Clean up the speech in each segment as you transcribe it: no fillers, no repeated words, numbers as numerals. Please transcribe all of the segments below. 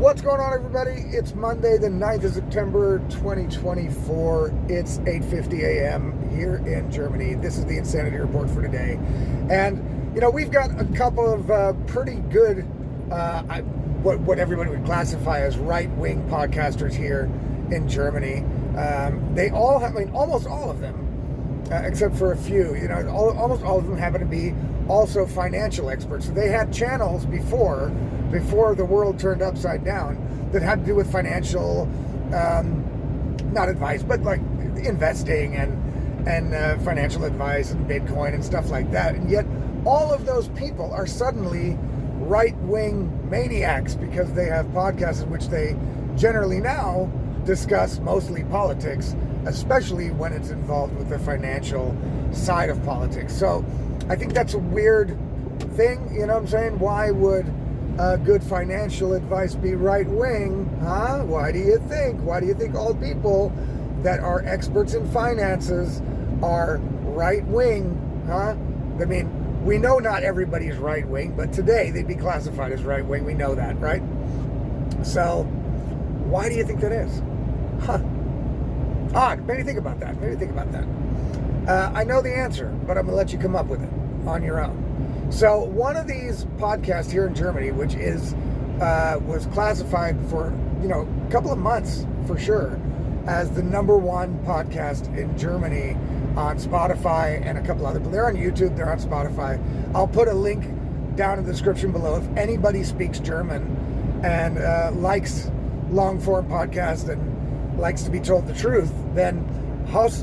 What's going on, everybody? It's Monday, the 9th of September, 2024. It's 8:50 a.m. here in Germany. This is the Insanity Report for today. And, we've got a couple of pretty good, what everybody would classify as right-wing podcasters here in Germany. They all have, almost all of them, except for a few, almost all of them happen to be also financial experts. So they had channels before the world turned upside down that had to do with financial, not advice, but like investing and financial advice and Bitcoin and stuff like that. And yet all of those people are suddenly right-wing maniacs because they have podcasts in which they generally now discuss mostly politics, especially when it's involved with the financial side of politics. So I think that's a weird thing, you know what I'm saying? Why would good financial advice be right-wing? Huh? Why do you think all people that are experts in finances are right-wing? Huh? I mean, we know not everybody is right-wing, but today they'd be classified as right-wing. We know that, right? So why do you think that is? Huh. Odd. Maybe think about that. I know the answer, but I'm going to let you come up with it on your own. So one of these podcasts here in Germany, which was classified for, a couple of months for sure as the #1 podcast in Germany on Spotify and a couple other, they're on YouTube, they're on Spotify. I'll put a link down in the description below. If anybody speaks German and likes long-form podcasts and likes to be told the truth, then Hopf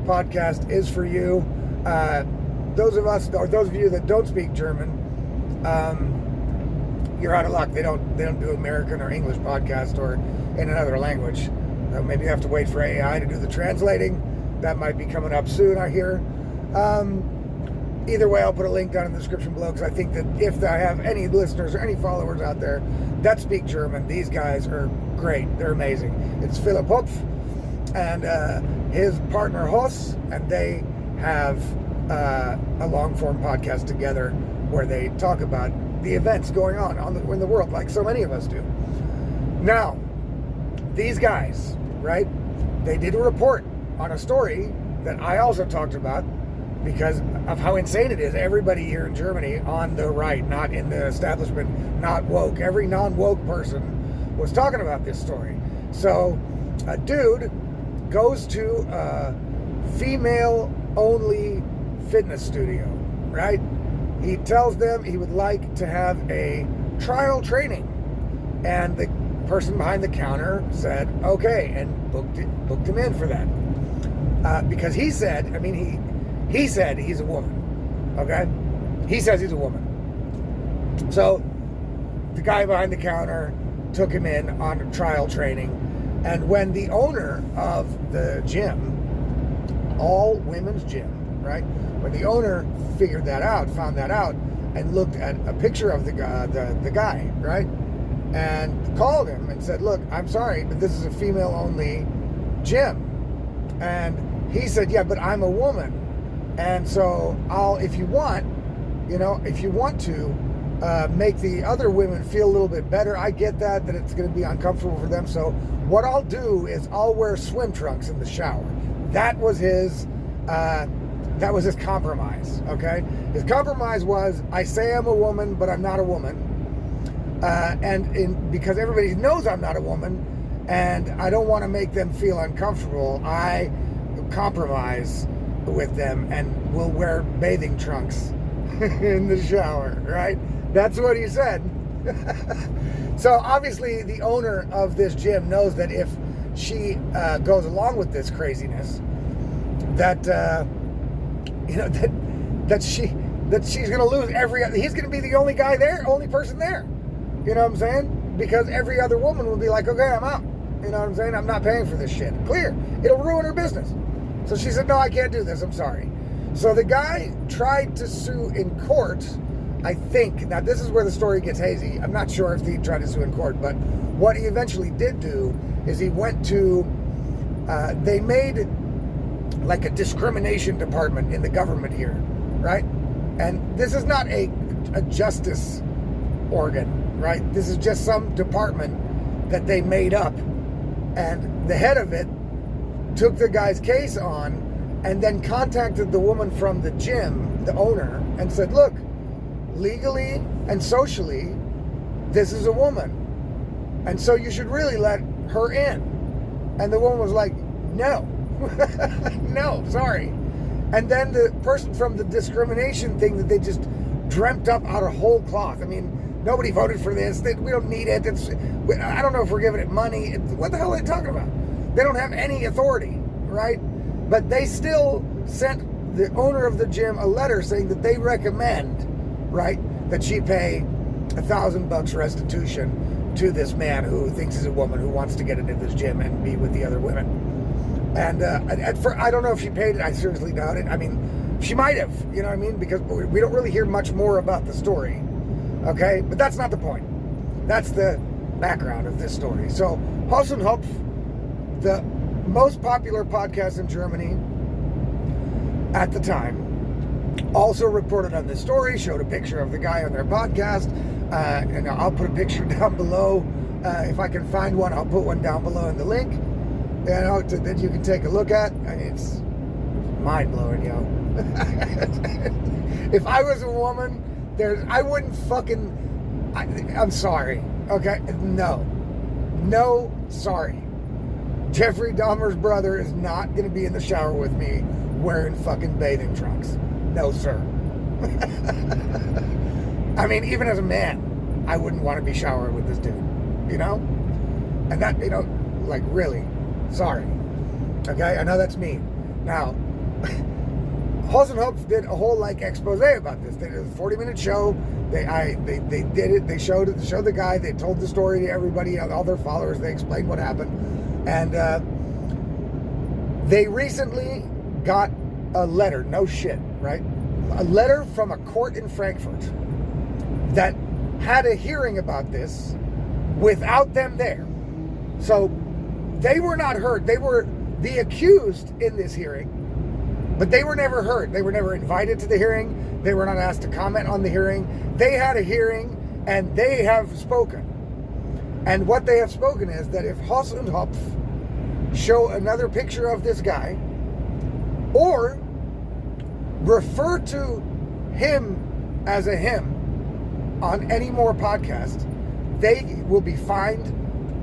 podcast is for you. Those of you that don't speak German, you're out of luck. They don't do American or English podcast or in another language. Maybe you have to wait for AI to do the translating. That might be coming up soon, I hear. Either way, I'll put a link down in the description below, because I think that if I have any listeners or any followers out there that speak German, these guys are great. They're amazing. It's Philipp Hopf and his partner Hoss, and they have a long-form podcast together where they talk about the events going on in the world, like so many of us do. Now, these guys, right, they did a report on a story that I also talked about because of how insane it is. Everybody here in Germany on the right, not in the establishment, not woke, every non-woke person was talking about this story. So a dude goes to a female-only fitness studio, right? He tells them he would like to have a trial training, and the person behind the counter said okay and booked him in for that because he said he's a woman. Okay, he says he's a woman. So the guy behind the counter took him in on a trial training, and when the owner of the gym, all women's gym, right? When the owner found that out, and looked at a picture of the guy, right? And called him and said, "Look, I'm sorry, but this is a female-only gym." And he said, "Yeah, but I'm a woman, and so if you want to make the other women feel a little bit better, I get that it's going to be uncomfortable for them. So what I'll do is I'll wear swim trunks in the shower." That was his compromise. Okay, his compromise was, I say I'm a woman, but I'm not a woman, because everybody knows I'm not a woman, and I don't want to make them feel uncomfortable, I compromise with them and will wear bathing trunks in the shower, right? That's what he said. So obviously the owner of this gym knows that if she goes along with this craziness, that she's going to lose he's going to be the only person there. You know what I'm saying? Because every other woman will be like, okay, I'm out. You know what I'm saying? I'm not paying for this shit. Clear. It'll ruin her business. So she said, no, I can't do this. I'm sorry. So the guy tried to sue in court, I think. Now, this is where the story gets hazy. I'm not sure if he tried to sue in court, but what he eventually did do is he went to, they made like a discrimination department in the government here, right? And this is not a justice organ. right? This is just some department that they made up. And the head of it took the guy's case on and then contacted the woman from the gym, the owner, and said, look, legally and socially, this is a woman. And so you should really let her in. And the woman was like, no. No, sorry. And then the person from the discrimination thing that they just dreamt up out of whole cloth. I mean, nobody voted for this. We don't need it. I don't know if we're giving it money. What the hell are they talking about? They don't have any authority, right? But they still sent the owner of the gym a letter saying that they recommend, right, that she pay $1,000 restitution to this man who thinks he's a woman who wants to get into this gym and be with the other women. And I don't know if she paid it. I seriously doubt it. I mean, she might have, you know what I mean? Because we don't really hear much more about the story. Okay? But that's not the point. That's the background of this story. So, Hopf, the most popular podcast in Germany at the time, also reported on this story, showed a picture of the guy on their podcast, and I'll put a picture down below. If I can find one, I'll put one down below in the link, that you can take a look at. I mean, it's mind-blowing, yo. If I was a woman, I wouldn't fucking... I'm sorry, okay? No, sorry. Jeffrey Dahmer's brother is not going to be in the shower with me wearing fucking bathing trunks. No, sir. I mean, even as a man, I wouldn't want to be showering with this dude, you know? And that, you know, like, really, sorry. Okay, I know that's mean. Now, Hopf did a whole, like, expose about this. They did a 40-minute show. They did it. They showed the guy. They told the story to everybody, all their followers. They explained what happened. And they recently got a letter, no shit, right? A letter from a court in Frankfurt that had a hearing about this without them there. So they were not heard. They were the accused in this hearing, but they were never heard. They were never invited to the hearing. They were not asked to comment on the hearing. They had a hearing and they have spoken. And what they have spoken is that if Hopf show another picture of this guy or refer to him as a him on any more podcasts, they will be fined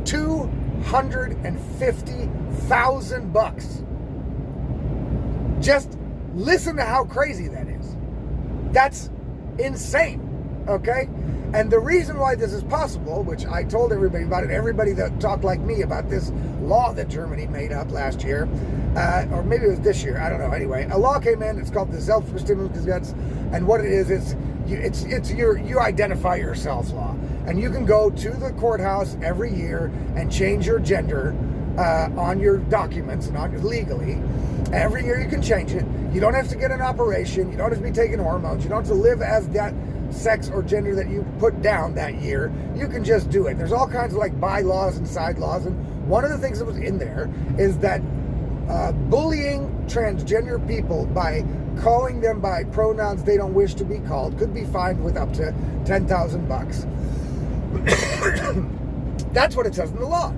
$250,000. Just listen to how crazy that is. That's insane, okay? And the reason why this is possible, which I told everybody about it, everybody that talked like me about this law that Germany made up last year, or maybe it was this year, I don't know. Anyway, a law came in. It's called the Selbstbestimmungsgesetz, and what it is, it's you identify yourself law, and you can go to the courthouse every year and change your gender on your documents and legally. Every year you can change it. You don't have to get an operation. You don't have to be taking hormones. You don't have to live as that sex or gender that you put down that year. You can just do it. There's all kinds of like bylaws and side laws, and one of the things that was in there is that bullying transgender people by calling them by pronouns they don't wish to be called could be fined with up to $10,000. That's what it says in the law.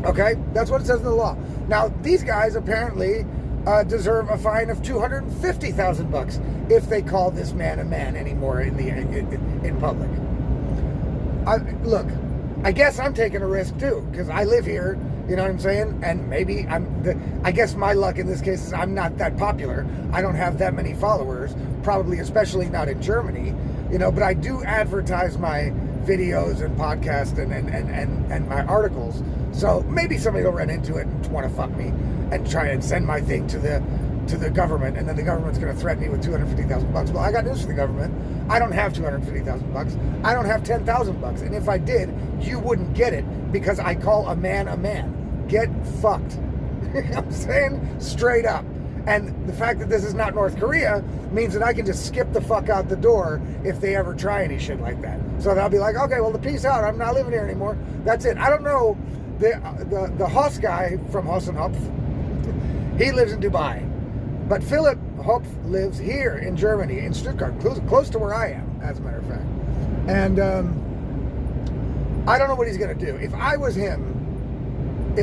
Okay? That's what it says in the law. Now, these guys apparently deserve a fine of $250,000 if they call this man a man anymore in public. Look, I guess I'm taking a risk too, because I live here, you know what I'm saying? And maybe I guess my luck in this case is I'm not that popular. I don't have that many followers, probably especially not in Germany, you know, but I do advertise my videos and podcasts and my articles. So maybe somebody will run into it and want to fuck me and try and send my thing to the government, and then the government's going to threaten me with $250,000. Well, I got news for the government. I don't have $250,000. I don't have $10,000. And if I did, you wouldn't get it because I call a man a man. Get fucked. I'm saying straight up. And the fact that this is not North Korea means that I can just skip the fuck out the door if they ever try any shit like that. So they'll be like, okay, well, peace out. I'm not living here anymore. That's it. I don't know. The Haas guy from Hopf, he lives in Dubai. But Philip Hopf lives here in Germany, in Stuttgart, close to where I am, as a matter of fact. And I don't know what he's going to do. If I was him,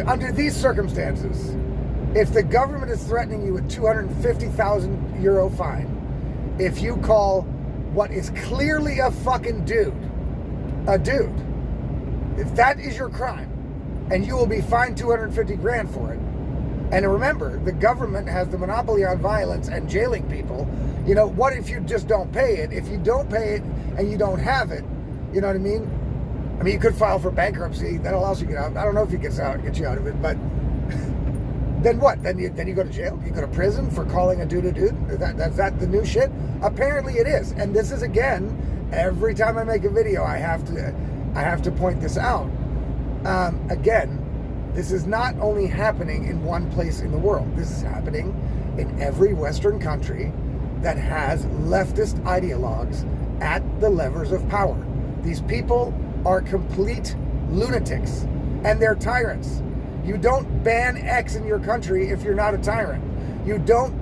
under these circumstances, if the government is threatening you with €250,000 fine, if you call what is clearly a fucking dude, a dude, if that is your crime, and you will be fined $250,000 for it. And remember, the government has the monopoly on violence and jailing people. You know, what if you just don't pay it? If you don't pay it and you don't have it, you know what I mean? I mean, you could file for bankruptcy. That allows you to get out. I don't know if it gets you out of it, but then what? Then you go to jail? You go to prison for calling a dude a dude? Is that the new shit? Apparently it is. And this is, again, every time I make a video, I have to point this out. Again, this is not only happening in one place in the world. This is happening in every Western country that has leftist ideologues at the levers of power. These people are complete lunatics, and they're tyrants. You don't ban X in your country if you're not a tyrant. You don't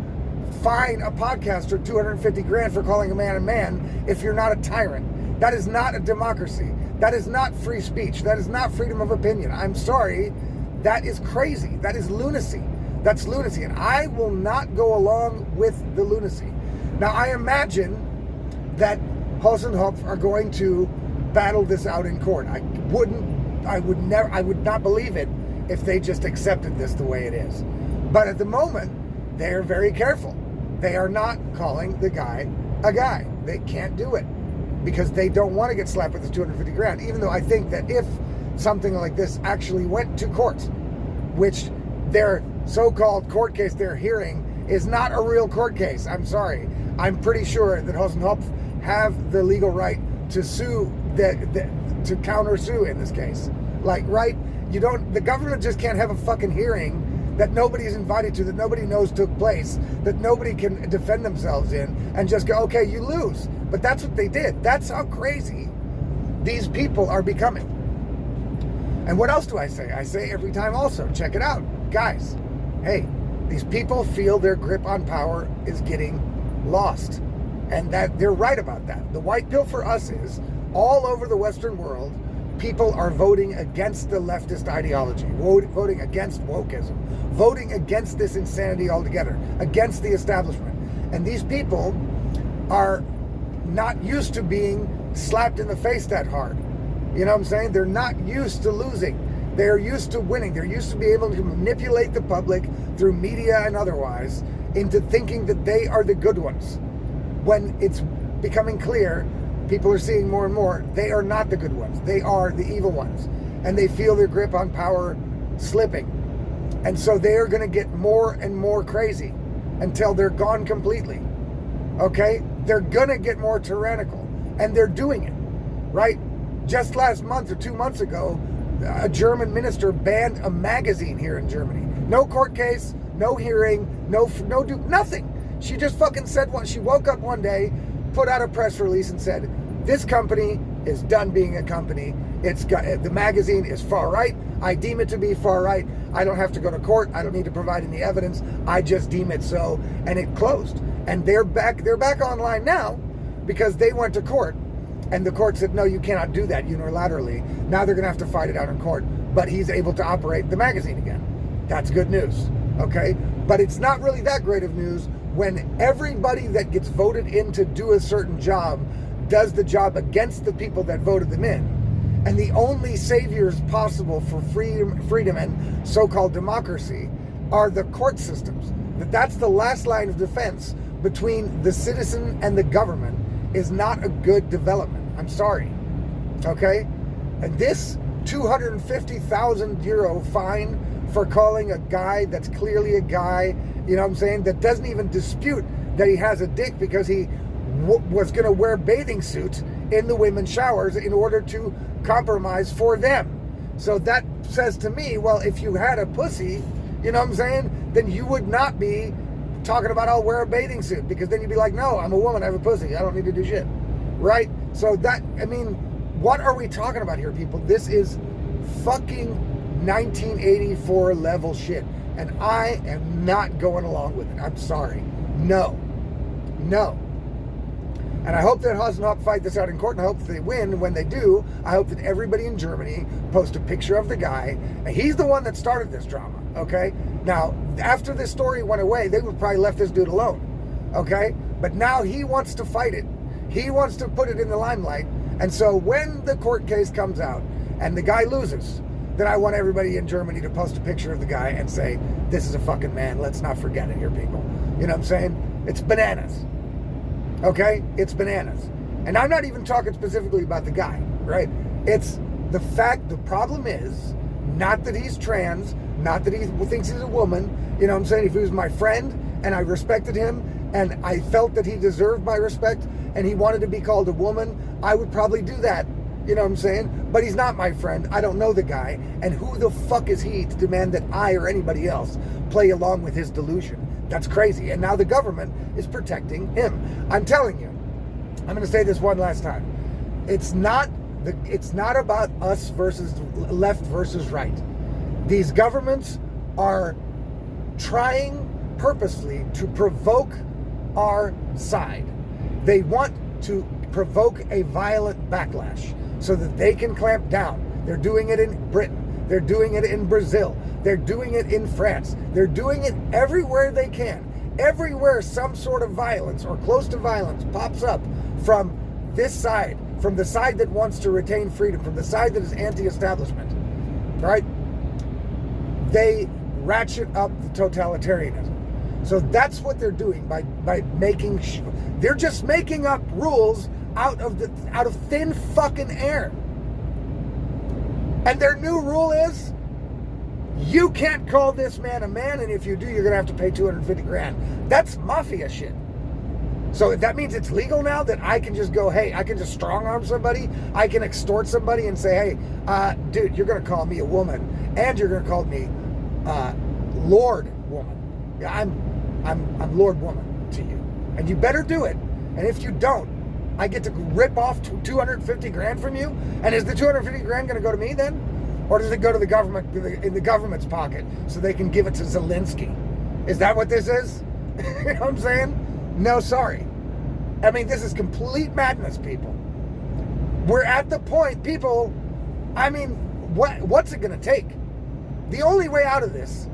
fine a podcaster $250,000 for calling a man if you're not a tyrant. That is not a democracy. That is not free speech. That is not freedom of opinion. I'm sorry. That is crazy. That is lunacy. That's lunacy. And I will not go along with the lunacy. Now, I imagine that Hopf and Hopf are going to battle this out in court. I would not believe it if they just accepted this the way it is. But at the moment, they're very careful. They are not calling the guy a guy. They can't do it because they don't want to get slapped with this $250,000. Even though I think that if something like this actually went to court, which their so-called court case they're hearing is not a real court case. I'm sorry. I'm pretty sure that Hopf and Hopf have the legal right to sue, to counter-sue in this case. Like, right? The government just can't have a fucking hearing that nobody's invited to, that nobody knows took place, that nobody can defend themselves in, and just go, okay, you lose. But that's what they did. That's how crazy these people are becoming. And what else do I say? I say every time also, check it out. Guys, hey, these people feel their grip on power is getting lost. And that they're right about that. The white pill for us is, all over the Western world, people are voting against the leftist ideology, voting against wokeism, voting against this insanity altogether, against the establishment. And these people are not used to being slapped in the face that hard. You know what I'm saying? They're not used to losing. They're used to winning. They're used to be able to manipulate the public through media and otherwise into thinking that they are the good ones. When it's becoming clear, people are seeing more and more, they are not the good ones. They are the evil ones. And they feel their grip on power slipping. And so they are going to get more and more crazy until they're gone completely. Okay? They're going to get more tyrannical. And they're doing it. Right? Just last month or 2 months ago, a German minister banned a magazine here in Germany. No court case, no hearing, nothing. She just fucking said she woke up one day, put out a press release and said, this company is done being a company. The magazine is far right. I deem it to be far right. I don't have to go to court. I don't need to provide any evidence. I just deem it so. And it closed. And they're back online now because they went to court. And the court said, no, you cannot do that unilaterally. Now they're going to have to fight it out in court. But he's able to operate the magazine again. That's good news. Okay? But it's not really that great of news when everybody that gets voted in to do a certain job does the job against the people that voted them in. And the only saviors possible for freedom and so-called democracy are the court systems. That's the last line of defense between the citizen and the government is not a good development. I'm sorry. Okay? And this €250,000 fine for calling a guy that's clearly a guy, you know what I'm saying, that doesn't even dispute that he has a dick because he was going to wear bathing suits in the women's showers in order to compromise for them. So that says to me, well, if you had a pussy, you know what I'm saying, then you would not be talking about I'll wear a bathing suit, because then you'd be like, no, I'm a woman, I have a pussy, I don't need to do shit. Right? So what are we talking about here, people? This is fucking 1984 level shit. And I am not going along with it. I'm sorry. No. And I hope that Hopf fight this out in court, and I hope that they win. When they do, I hope that everybody in Germany post a picture of the guy. And he's the one that started this drama, okay? Now, after this story went away, they would probably left this dude alone, okay? But now he wants to fight it. He wants to put it in the limelight. And so when the court case comes out and the guy loses, then I want everybody in Germany to post a picture of the guy and say, this is a fucking man. Let's not forget it here, people. You know what I'm saying? It's bananas. Okay? It's bananas. And I'm not even talking specifically about the guy, right? It's the fact, the problem is not that he's trans, not that he thinks he's a woman. You know what I'm saying? If he was my friend and I respected him and I felt that he deserved my respect and he wanted to be called a woman, I would probably do that. You know what I'm saying? But he's not my friend. I don't know the guy. And who the fuck is he to demand that I or anybody else play along with his delusion? That's crazy. And now the government is protecting him. I'm telling you, I'm going to say this one last time. It's not about us versus left versus right. These governments are trying purposely to provoke our side. They want to provoke a violent backlash so that they can clamp down. They're doing it in Britain. They're doing it in Brazil. They're doing it in France. They're doing it everywhere they can. Everywhere some sort of violence or close to violence pops up from this side, from the side that wants to retain freedom, from the side that is anti-establishment, right? They ratchet up the totalitarianism. So that's what they're doing by making they're just making up rules out of thin fucking air. And their new rule is you can't call this man a man, and if you do, you're gonna have to pay 250 grand. That's mafia shit. So that means it's legal now that I can just go, hey, I can just strong arm somebody, I can extort somebody and say, hey, dude, you're gonna call me a woman, and you're gonna call me Lord Woman. Yeah, I'm Lord Woman to you, and you better do it. And if you don't, I get to rip off 250 grand from you. And is the 250 grand going to go to me then? Or does it go to the government, in the government's pocket, so they can give it to Zelensky? Is that what this is? You know what I'm saying? No, sorry. I mean, this is complete madness, people. We're at the point, people, I mean, what's it going to take? The only way out of this,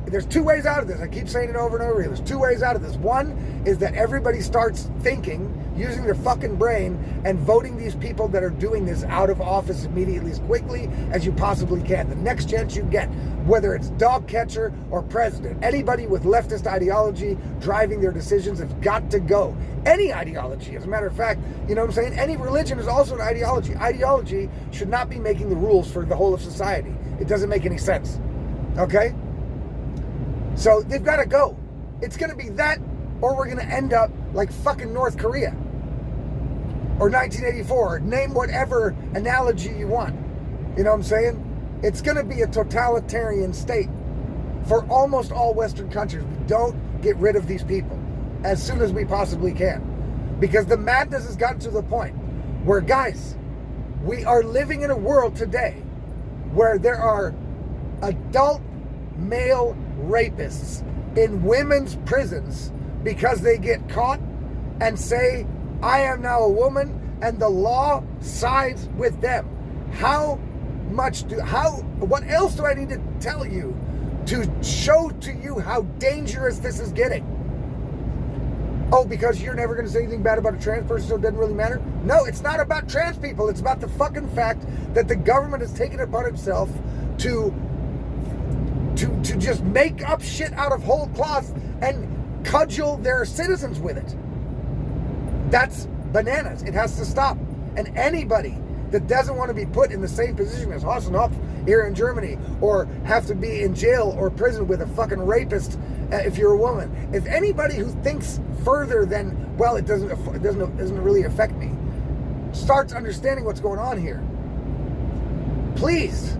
there's two ways out of this. I keep saying it over and over again. There's two ways out of this. One is that everybody starts thinking, using their fucking brain, and voting these people that are doing this out of office immediately, as quickly as you possibly can. The next chance you get, whether it's dog catcher or president, anybody with leftist ideology driving their decisions have got to go. Any ideology, as a matter of fact, you know what I'm saying? Any religion is also an ideology. Ideology should not be making the rules for the whole of society. It doesn't make any sense. Okay? So they've got to go. It's going to be that, or we're going to end up like fucking North Korea. Or 1984, name whatever analogy you want. You know what I'm saying? It's going to be a totalitarian state for almost all Western countries. We don't get rid of these people as soon as we possibly can. Because the madness has gotten to the point where, guys, we are living in a world today where there are adult male rapists in women's prisons because they get caught and say, I am now a woman, and the law sides with them. What else do I need to tell you to show to you how dangerous this is getting? Oh, because you're never going to say anything bad about a trans person, so it doesn't really matter? No, it's not about trans people. It's about the fucking fact that the government has taken it upon itself to just make up shit out of whole cloth and cudgel their citizens with it. That's bananas. It has to stop. And anybody that doesn't want to be put in the same position as Hopf here in Germany, or have to be in jail or prison with a fucking rapist if you're a woman, if anybody who thinks further than, well, it doesn't really affect me, starts understanding what's going on here, please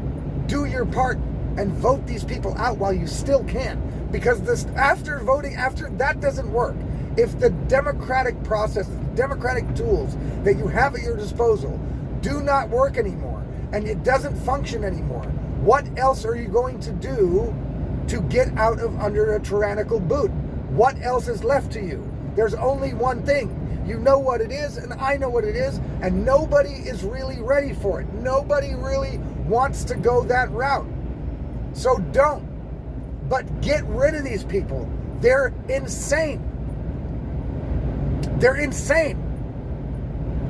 do your part and vote these people out while you still can. Because after that doesn't work, if the democratic process, the democratic tools that you have at your disposal do not work anymore, and it doesn't function anymore, what else are you going to do to get out of under a tyrannical boot? What else is left to you? There's only one thing. You know what it is, and I know what it is, and nobody is really ready for it. Nobody really wants to go that route. So don't. But get rid of these people. They're insane. They're insane.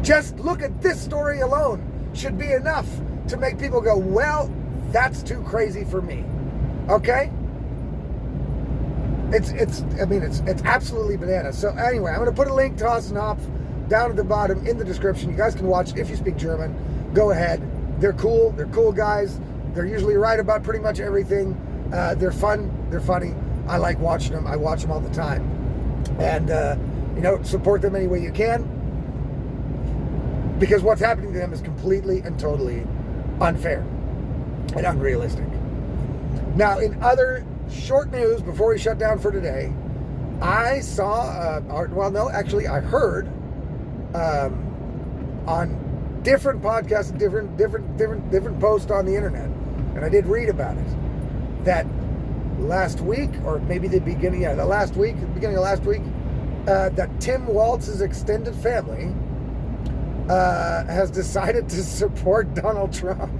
Just look at this story alone should be enough to make people go, well, that's too crazy for me. Okay? It's absolutely bananas. So anyway, I'm going to put a link to Hopf and Hopf down at the bottom in the description. You guys can watch it if you speak German. Go ahead. They're cool. They're cool guys. They're usually right about pretty much everything. They're fun. They're funny. I like watching them. I watch them all the time. And, support them any way you can. Because what's happening to them is completely and totally unfair and unrealistic. Now, in other short news, before we shut down for today, I saw, I heard on different podcasts, different posts on the internet, and I did read about it, that last week, or maybe the beginning of last week, that Tim Walz's extended family has decided to support Donald Trump.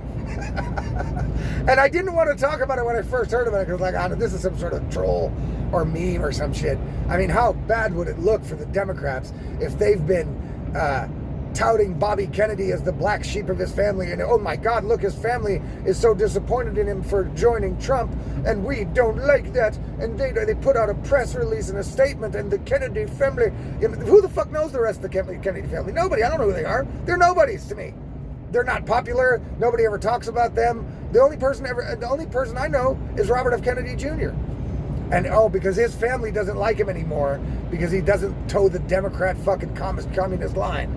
And I didn't want to talk about it when I first heard about it, because this is some sort of troll or meme or some shit. I mean, how bad would it look for the Democrats if they've been touting Bobby Kennedy as the black sheep of his family, and oh my God, look, his family is so disappointed in him for joining Trump, and we don't like that, and they put out a press release and a statement, and the Kennedy family, who the fuck knows the rest of the Kennedy family? Nobody. I don't know who they are. They're nobodies to me. They're not popular. Nobody ever talks about them. The only person I know is Robert F. Kennedy Jr. And because his family doesn't like him anymore because he doesn't toe the Democrat fucking communist line.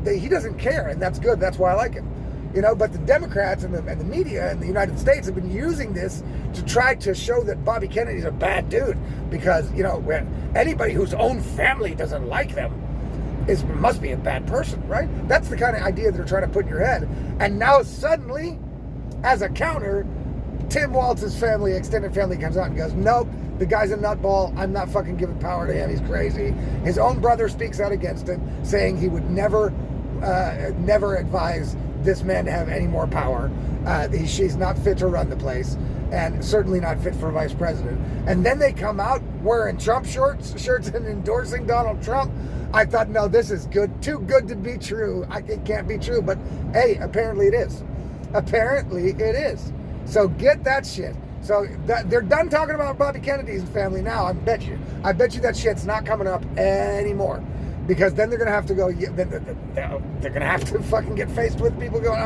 He doesn't care, and that's good. That's why I like him. But the Democrats and the media in the United States have been using this to try to show that Bobby Kennedy's a bad dude because, when anybody whose own family doesn't like them must be a bad person, right? That's the kind of idea they're trying to put in your head. And now suddenly, as a counter, Tim Walz's extended family comes out and goes, nope, the guy's a nutball. I'm not fucking giving power to him. He's crazy. His own brother speaks out against him, saying he would never advise this man to have any more power. She's not fit to run the place, and certainly not fit for vice president. And then they come out wearing Trump shirts and endorsing Donald Trump. I thought, no, this is good. Too good to be true. It can't be true. But hey, apparently it is. Apparently it is. So get that shit. So they're done talking about Bobby Kennedy's family now. I bet you that shit's not coming up anymore, because then they're gonna have to go. They're gonna have to fucking get faced with people going,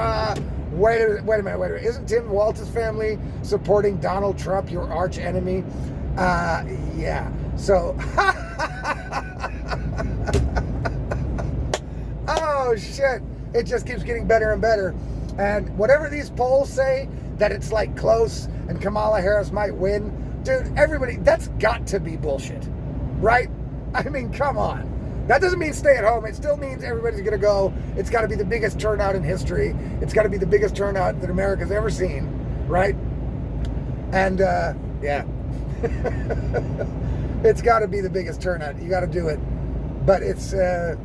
wait a minute. Isn't Tim Walz's family supporting Donald Trump, your arch enemy? Yeah. So, oh shit! It just keeps getting better and better. And whatever these polls say, that it's like close and Kamala Harris might win, dude, everybody, that's got to be bullshit, right? I mean, come on. That doesn't mean stay at home. It still means everybody's going to go. It's got to be the biggest turnout in history. It's got to be the biggest turnout that America's ever seen, right? And, yeah. It's got to be the biggest turnout. You got to do it. But it's, it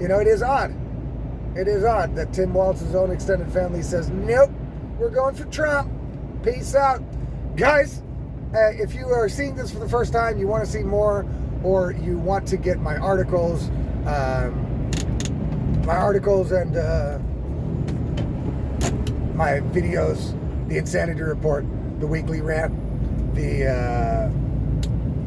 is odd. It is odd that Tim Walz's own extended family says, nope, we're going for Trump. Peace out. Guys, if you are seeing this for the first time, you want to see more, or you want to get my articles and my videos, the Insanity Report, the weekly rant, the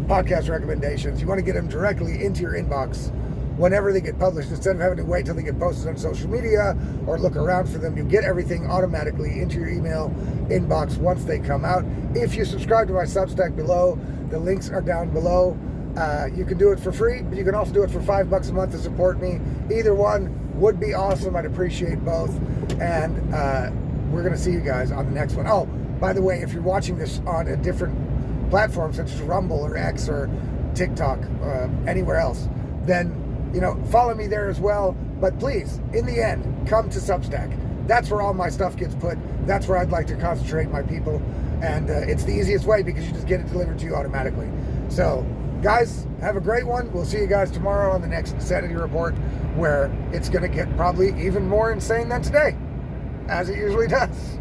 podcast recommendations, you want to get them directly into your inbox whenever they get published, instead of having to wait till they get posted on social media or look around for them. You get everything automatically into your email inbox once they come out. If you subscribe to my Substack below, the links are down below. You can do it for free, but you can also do it for $5 a month to support me. Either one would be awesome. I'd appreciate both. And we're going to see you guys on the next one. Oh, by the way, if you're watching this on a different platform such as Rumble or X or TikTok, anywhere else, then follow me there as well. But please, in the end, come to Substack. That's where all my stuff gets put. That's where I'd like to concentrate my people. And it's the easiest way because you just get it delivered to you automatically. So Guys, have a great one. We'll see you guys tomorrow on the next Insanity Report, where it's going to get probably even more insane than today, as it usually does.